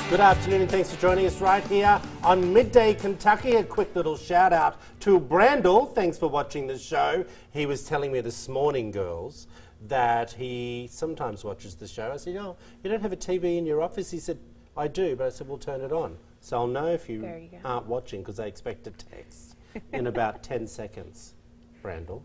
Good afternoon and thanks for joining us right here on Midday Kentucky. A quick little shout out to Brandel. Thanks for watching the show. He was telling me this morning, girls, that he sometimes watches the show. I said, oh, you don't have a TV in your office? He said, I do, but I said, we'll turn it on. So I'll know if you aren't watching because I expect a text in about 10 seconds. Brandel.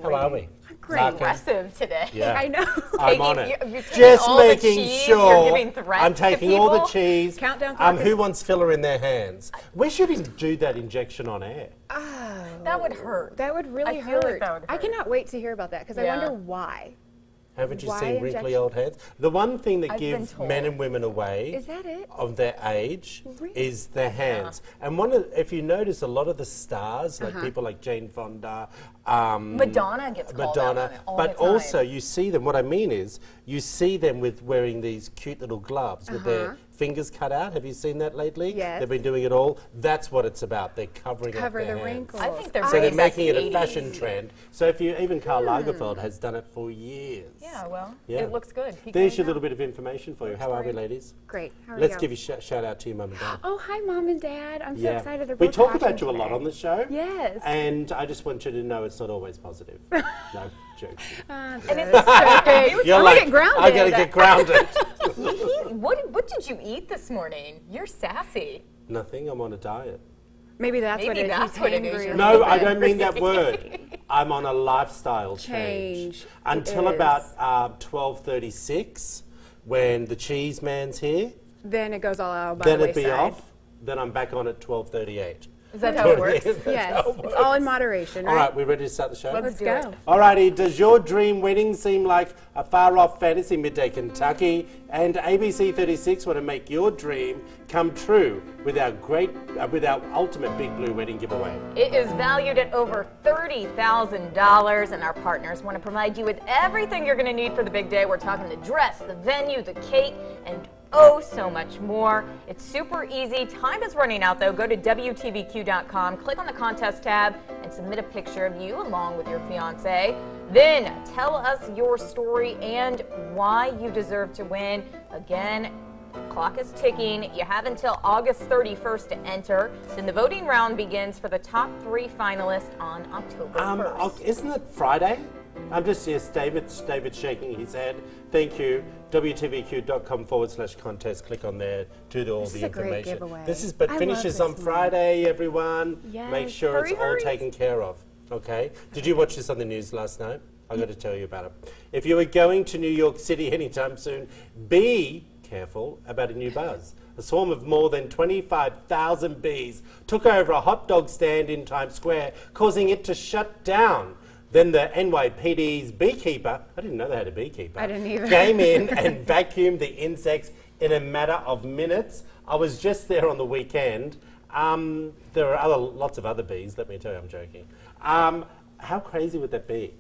How are we? Great. Aggressive today. Yeah. I know. I'm on it. You're just all making the cheese, sure you're giving threats I'm taking to all the people. cheese. Countdown Who wants filler in their hands? We should do that injection on air. Oh, that would hurt. That would really I feel hurt. like that would hurt. I cannot wait to hear about that because I wonder why. Haven't you Why seen wrinkly injection? old hands? The one thing that I've gives been men told. and women away Is that it? of their age Really? is their hands. And one of, if you notice, a lot of the stars, like people like Jane Fonda, Madonna gets called out on it all but the time. also you see them. What I mean is, you see them with wearing these cute little gloves with their fingers cut out. Have you seen that lately? Yes. They've been doing it all. That's what it's about. They're covering up Cover their the hands. wrinkles. I think they're So very they're making it a sexy. fashion trend. So if you, even Karl Lagerfeld has done it for years. Yeah, well, Yeah. it looks good. Keep There's going your down. little bit of information for you. How are we, ladies? Great. How are Let's you? give you shout out to your mum and dad. Oh, hi, Mom and Dad. I'm so excited. They're We both talk watching about you a lot today. on the show. Yes. And I just want you to know it's not always positive. No, joking. And it's so You're I'm like, gonna get grounded. I gotta get grounded. what did you eat this morning? You're sassy. Nothing, I'm on a diet. Maybe that's what Maybe it is. that's He's what it is. hangry You're or No, something. I don't mean that word. I'm on a lifestyle change. Until It about is. 12:36, when the cheese man's here, Then it goes all out by then the it'd be wayside. off. Then I'm back on at 12:38. Is that how it works? Yes, it's all in moderation, All right? right, we ready to start the show? Let's do go. it. Alrighty, does your dream wedding seem like a far-off fantasy? Midday Kentucky and ABC 36 want to make your dream come true with our ultimate Big Blue wedding giveaway. It is valued at over $30,000, and our partners want to provide you with everything you're going to need for the big day. We're talking the dress, the venue, the cake, and oh, so much more. It's super easy. Time is running out, though. Go to WTVQ.com, click on the contest tab, and submit a picture of you along with your fiance. Then tell us your story and why you deserve to win. Again, clock is ticking. You have until August 31st to enter. Then the voting round begins for the top 3 finalists on October 1st. Isn't it Friday? I'm just, yes, David's shaking his head. Thank you. WTVQ.com/contest. Click on there, do all This the is a great information. giveaway. This is, I but love finishes this on one. Friday, everyone. Yes. Make sure Hurry, it's all hurry. taken care of. Okay? Did you watch this on the news last night? I got to tell you about it. If you are going to New York City anytime soon, be careful about a new buzz. A swarm of more than 25,000 bees took over a hot dog stand in Times Square, causing it to shut down. Then the NYPD's beekeeper, I didn't know they had a beekeeper, I didn't either. came in and vacuumed the insects in a matter of minutes. I was just there on the weekend. There are lots of other bees, let me tell you, I'm joking. How crazy would that be?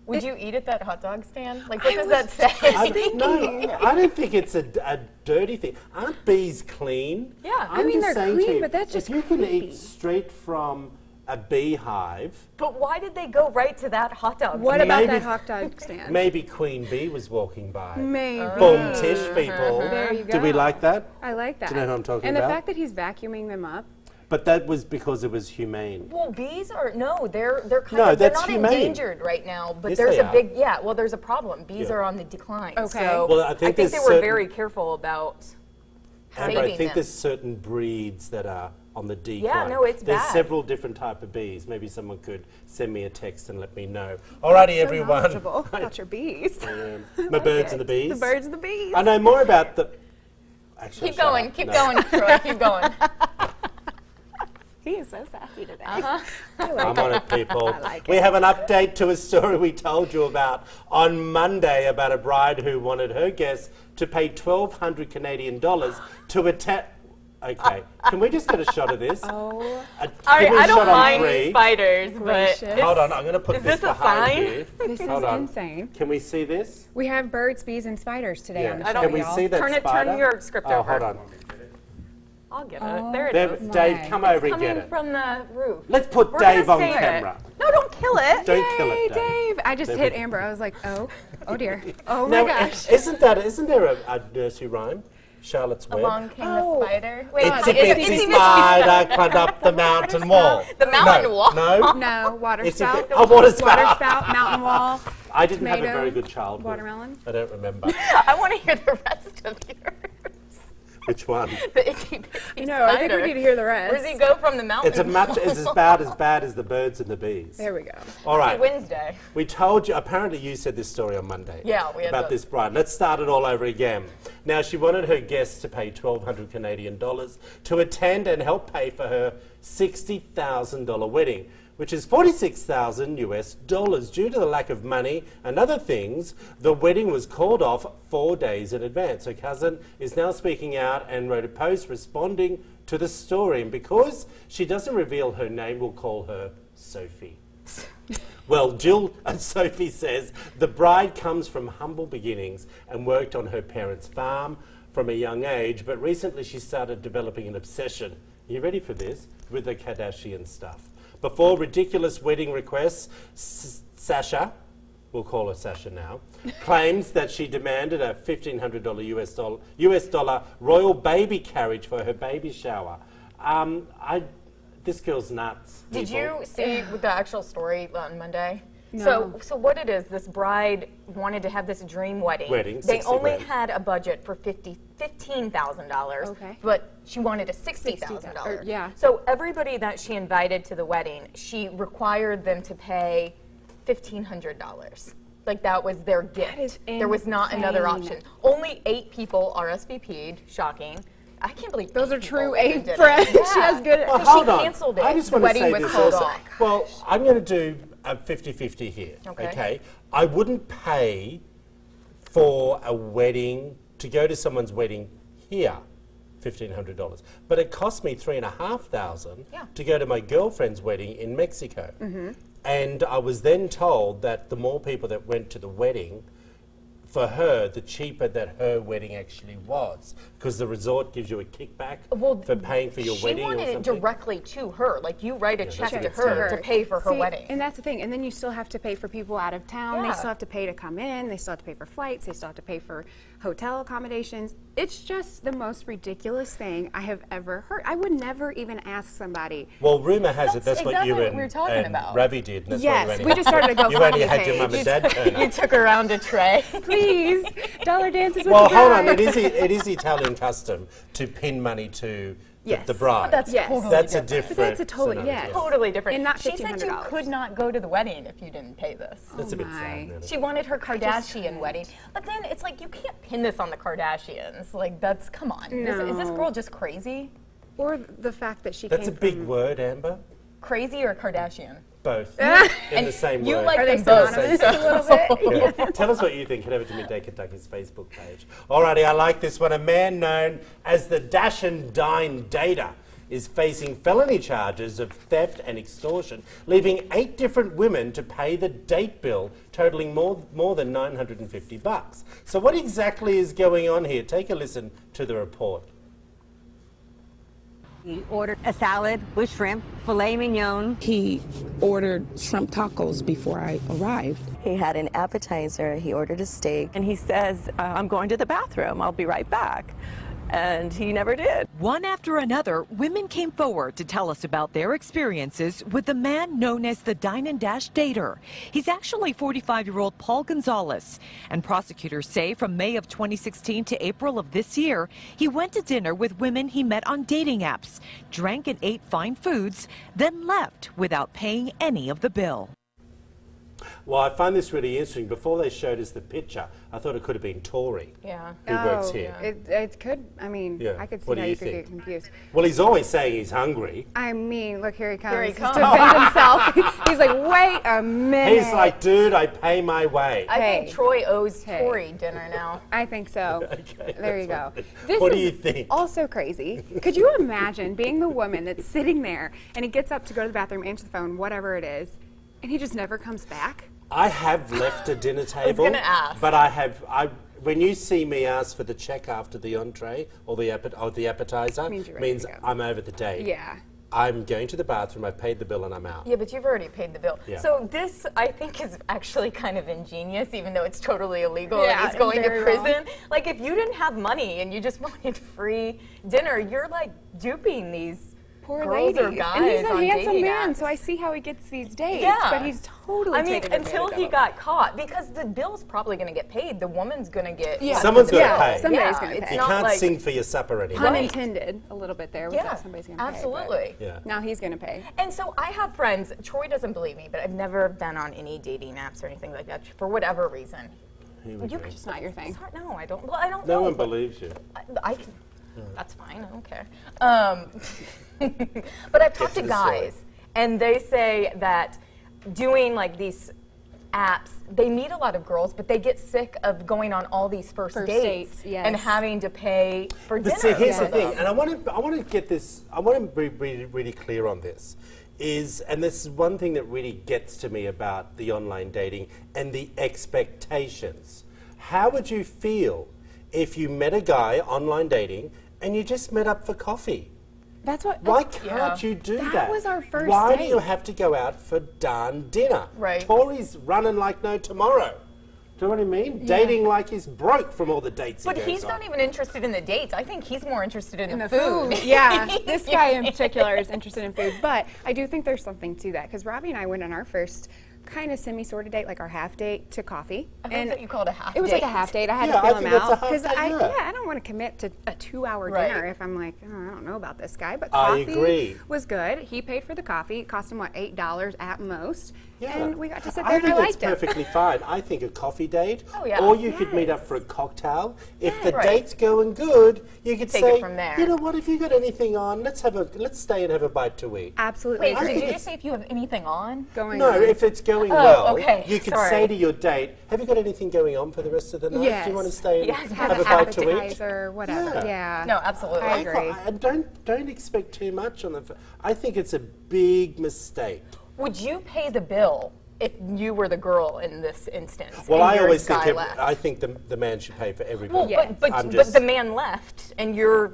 Would you eat at that hot dog stand? Like, what does that say? I don't think it's a dirty thing. Aren't bees clean? Yeah. I'm I mean, just they're saying to clean, you, but that's just if you can creepy. eat straight from a beehive, But why did they go right to that hot dog What stand? about Maybe- that hot dog stand? maybe Queen Bee was walking by. Maybe. Boom, tish, people. There you Do we go. like that? I like that. Do you know who I'm talking and about? the fact that he's vacuuming them up. But that was because it was humane. Well, bees are they're kind No, of they're that's not humane. endangered right now, but Yes, there's they a are. big there's a problem. Bees are on the decline. Okay. So Well, I think they there's were certain- very careful about Amber, saving I think them. there's certain breeds that are on the decline. no, it's There's bad. several different type of bees. Maybe someone could send me a text and let me know. Alrighty, everyone. Knowledgeable about your bees. My birds and the bees. The birds and the bees. I know more about the. Actually, Keep shut going, up. keep No. going, Troy, keep going. He is so sassy today. I'm on it, people. I like We it. have an update to a story we told you about on Monday about a bride who wanted her guests to pay 1,200 Canadian dollars to attend. Okay, can we just get a shot of this? Oh, Give Alright, me a I don't shot on mind 3. spiders, but Gracious. Hold on, I'm going to put Is this this a behind sign? here. this is Hold on. insane. Can we see this? We have birds, bees, and spiders today on the show, Can we y'all. see that spider? turn your script oh, over. hold on. I'll get Oh, it. There it There, is. Dave, my. come over and Coming get it. from the roof. Let's put We're gonna Dave on save it. camera. No, don't kill it. Don't kill Yay, it, Dave. Dave. I just There hit we- Amber. I was like, oh dear. Oh Now, my gosh. isn't there a nursery rhyme? Charlotte's Web. Along came the spider. Wait, Itsy bitsy spider climbed up the mountain wall. The mountain wall? No. No, water It's spout. water spout. Water spout, mountain wall. I didn't have a tomato, very good childhood. watermelon. I don't remember. I want to hear the rest of yours. Which one? The itsy bitsy No, I think we need to hear the rest. Where does he go from the mountain? It's about as bad as the birds and the bees. There we go. All right. Wednesday. We told you, apparently you said this story on Monday. Yeah, we had about this bride. Let's start it all over again. Now, she wanted her guests to pay $1,200 Canadian to attend and help pay for her $60,000 wedding, which is $46,000 US. Due to the lack of money and other things, the wedding was called off 4 days in advance. Her cousin is now speaking out and wrote a post responding to the story. And because she doesn't reveal her name, we'll call her Sophie. Well, Jill and Sophie says the bride comes from humble beginnings and worked on her parents' farm from a young age, but recently she started developing an obsession. Are you ready for this? With the Kardashian Stuff. Before ridiculous wedding requests, Sasha, we'll call her Sasha now, claims that she demanded a $1,500 US dollar royal baby carriage for her baby shower. This girl's nuts. Did you see the actual story on Monday? No. So what it is, this bride wanted to have this dream wedding. They 60 only grand. had a budget for $15,000, Okay. but she wanted a $60,000. Yeah. So everybody that she invited to the wedding, she required them to pay $1,500. Like that was their gift. That is There was not another insane. option. Only 8 people RSVP'd. Shocking. I can't believe Those are people true even 8 did it. friends. Yeah. She has good. Well, So hold she on. canceled it. I just The want to wedding say was this called also. off. Well, I'm going to do a 50-50 here. Okay. I wouldn't pay for a wedding, to go to someone's wedding here, $1,500. But it cost me $3,500 to go to my girlfriend's wedding in Mexico. And I was then told that the more people that went to the wedding, for her, the cheaper that her wedding actually was, because the resort gives you a kickback for paying for your wedding or She wanted it something. directly to her. Like you write a check that's to what her it's to pay for her See, wedding. And that's the thing. And then you still have to pay for people out of town. Yeah. They still have to pay to come in. They still have to pay for flights. They still have to pay for hotel accommodations. It's just the most ridiculous thing I have ever heard. I would never even ask somebody. Well, rumour has it That's that's what exactly you what and, we were talking and about. Ravi did. And that's Yes, why you we just started a GoFundMe You only had your page. mum and dad turn You up. took around a tray. Please, dollar dances with Well, the hold on. bride. It is Italian custom to pin money to Yes. the bride. That's Yes. totally That's a different. different. But that's a totally- scenario, yes. yes. Totally different. And not She said you $1,500. could not go to the wedding if you didn't pay this. That's a bit my. sad. Really. She wanted her Kardashian wedding. But then it's like, you can't pin this on the Kardashians. Like, that's, come on. Is this No. girl just crazy? Or the fact that she That's a came big from, word, Amber. Crazy or Kardashian? Both in the same You word. like Are they them both. synonymous a little bit? Yeah. Tell us what you think. Head over to Midday Kentucky's Facebook page. Alrighty, I like this one. A man known as the Dash and Dine Dater is facing felony charges of theft and extortion, leaving 8 different women to pay the date bill, totaling more than $950. So what exactly is going on here? Take a listen to the report. He ordered a salad with shrimp, filet mignon. He ordered shrimp tacos before I arrived. He had an appetizer, he ordered a steak. And he says, I'm going to the bathroom, I'll be right back. And he never did. One after another, women came forward to tell us about their experiences with the man known as the Dine and Dash Dater. He's actually 45-year-old Paul Gonzalez. And prosecutors say from May of 2016 to April of this year, he went to dinner with women he met on dating apps, drank and ate fine foods, then left without paying any of the bill. Well, I find this really interesting. Before they showed us the picture, I thought it could have been Tori Yeah. who works here. It could, I mean, Yeah. I could see What do how you you could think? get confused. Well, he's always saying he's hungry. I mean, look, here he comes. Here he He's comes. to defend himself. He's like, wait a minute. He's like, dude, I pay my way. I think Hey. Troy owes Hey. Tori dinner now. I think so. Okay, There you that's go. fine. This What do is you think? Also crazy. Could you imagine being the woman that's sitting there and he gets up to go to the bathroom, answer the phone, whatever it is, and he just never comes back? I have left a dinner table. gonna ask. But when you see me ask for the check after the entree or the appetizer, Means you're ready means to go. I'm over the date. Yeah. I'm going to the bathroom, I've paid the bill, and I'm out. Yeah, but you've already paid the bill. Yeah. So this, I think, is actually kind of ingenious, even though it's totally illegal Yeah, and he's going to very prison. Like, if you didn't have money and you just wanted free dinner, you're like duping these Poor girls lady. or guys And he's a on handsome dating man, apps. so I see how he gets these dates. Yeah. But he's totally I mean, taken until advantage he of got caught, because the bill's probably going to get paid. The woman's going to get... Yeah. Someone's got to Yeah, pay. somebody's gonna it's pay. You not can't like, sing for your supper anymore. Pun intended a little bit there. With Yeah, that somebody's gonna pay, but absolutely. Yeah. now he's going to pay. And so I have friends, Troy doesn't believe me, but I've never been on any dating apps or anything like that for whatever reason. It's not your thing. It's hard, no, I don't. Well, I don't No know. one but believes you. I can. That's fine. I don't care. But I've talked to to the story. guys, and they say that doing like these apps, they meet a lot of girls, but they get sick of going on all these first dates yes. and having to pay for dinner. But see, here's for the thing, them. and I want to get this. I want to be really clear on this. And this is one thing that really gets to me about the online dating and the expectations. How would you feel if you met a guy online dating and you just met up for coffee? That's what. Why can't you do that? That was our first Why do you date. have to go out for darn dinner? Right. Tori's running like no tomorrow. Do you know what I mean? Dating like he's broke from all the dates But he goes he's on. not even interested in the dates. I think he's more interested in the food. food. Yeah, this guy in particular is interested in food. But I do think there's something to that because Robbie and I went on our first kind of semi-sort of date, like our half date to coffee. I love that you called it a half It was date. like a half date. I had Yeah, to I fill him think that's a out half because date, yeah. I don't want to commit to a 2-hour Right. dinner if I'm like, oh, I don't know about this guy. But I coffee agree. was good. He paid for the coffee. It cost him what, $8 at most. Yeah. And we got to sit I there and I think liked that's it. perfectly fine. I think a coffee date, Oh, yeah. or you could meet up Yes. for a cocktail. If the Right. date's going good, you could Take say, it from there. you know what? If you got anything on, let's stay and have a bite to eat. Absolutely. Wait, I did think you it's- just say if you have anything on? Going No, on. if it's going Oh, well, okay, you could sorry. say to your date, have you got anything going on for the rest of the night? Yes. Do you want to stay and Yes, have have a an bite to eat? appetizer, whatever. Yeah. Yeah. No, absolutely. I agree. And don't expect too much on the. I think it's a big mistake. Would you pay the bill if you were the girl in this instance? Well, and I your always think guy left? I think the man should pay for everything. Well, Yes. I'm but just- the man left, and you're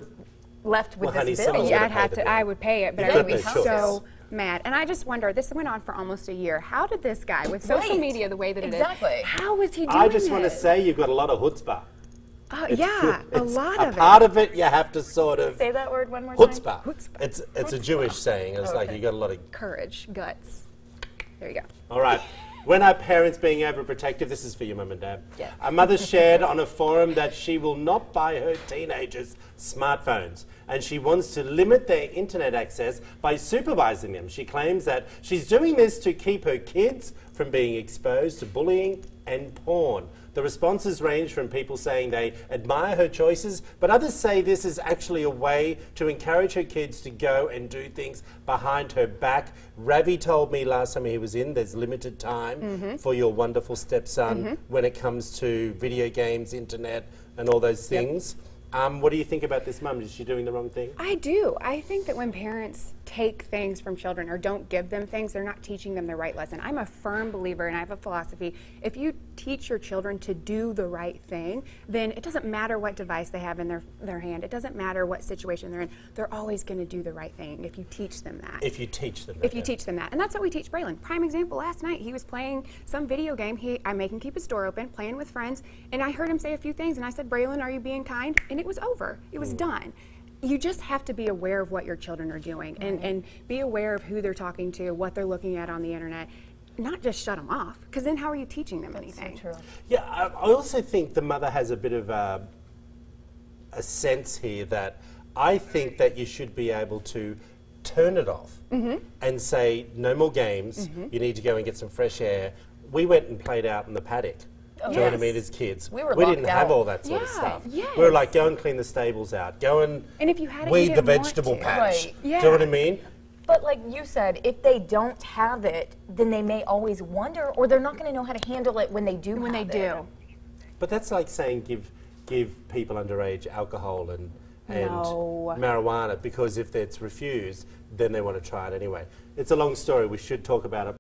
left with Well, honey, this bill. someone's Yeah, gonna I'd pay have the to. bill. I would pay it, but You've I would got be no choice. so mad. And I just wonder. This went on for almost a year. How did this guy, with social Right. media the way that it is, Exactly. how was he doing I just want to this? say you've got a lot of chutzpah. Oh, yeah, a lot of it. Part of it you have to sort of Say that word one more time. chutzpah. It's a Jewish saying. It's like you got a lot of. Courage, guts. There you go. All right. When are parents being overprotective? This is for your mum and dad. Yes. A mother shared on a forum that she will not buy her teenagers smartphones and she wants to limit their internet access by supervising them. She claims that she's doing this to keep her kids from being exposed to bullying and porn. The responses range from people saying they admire her choices, but others say this is actually a way to encourage her kids to go and do things behind her back. Ravi told me last time he was in, there's limited time for your wonderful stepson when it comes to video games, internet, and all those things. What do you think about this mum? Is she doing the wrong thing? I do. I think that when parents take things from children or don't give them things, they're not teaching them the right lesson. I'm a firm believer, and I have a philosophy, if you teach your children to do the right thing, then it doesn't matter what device they have in their hand. It doesn't matter what situation they're in. They're always going to do the right thing if you teach them that. If you teach them. If you teach them that. And that's what we teach Braylon. Prime example, last night he was playing some video game. I make him keep his door open, playing with friends, and I heard him say a few things, and I said, Braylon, are you being kind? And it was over. It was done. You just have to be aware of what your children are doing and be aware of who they're talking to, what they're looking at on the internet. Not just shut them off, because then how are you teaching them anything? So true. Yeah, I also think the mother has a bit of a sense here that I think that you should be able to turn it off and say, no more games, you need to go and get some fresh air. We went and played out in the paddock. Do you know what I mean, as kids? We were didn't locked have out. all that sort of Yeah, stuff. yes. We were like, go and clean the stables out, go and if you had it, you weed the didn't want vegetable to. patch. Right. Do you know what I mean? But like you said, if they don't have it, then they may always wonder, or they're not going to know how to handle it when they do. When they have do. it. But that's like saying give people underage alcohol and No. marijuana, because if it's refused, then they want to try it anyway. It's a long story. We should talk about it.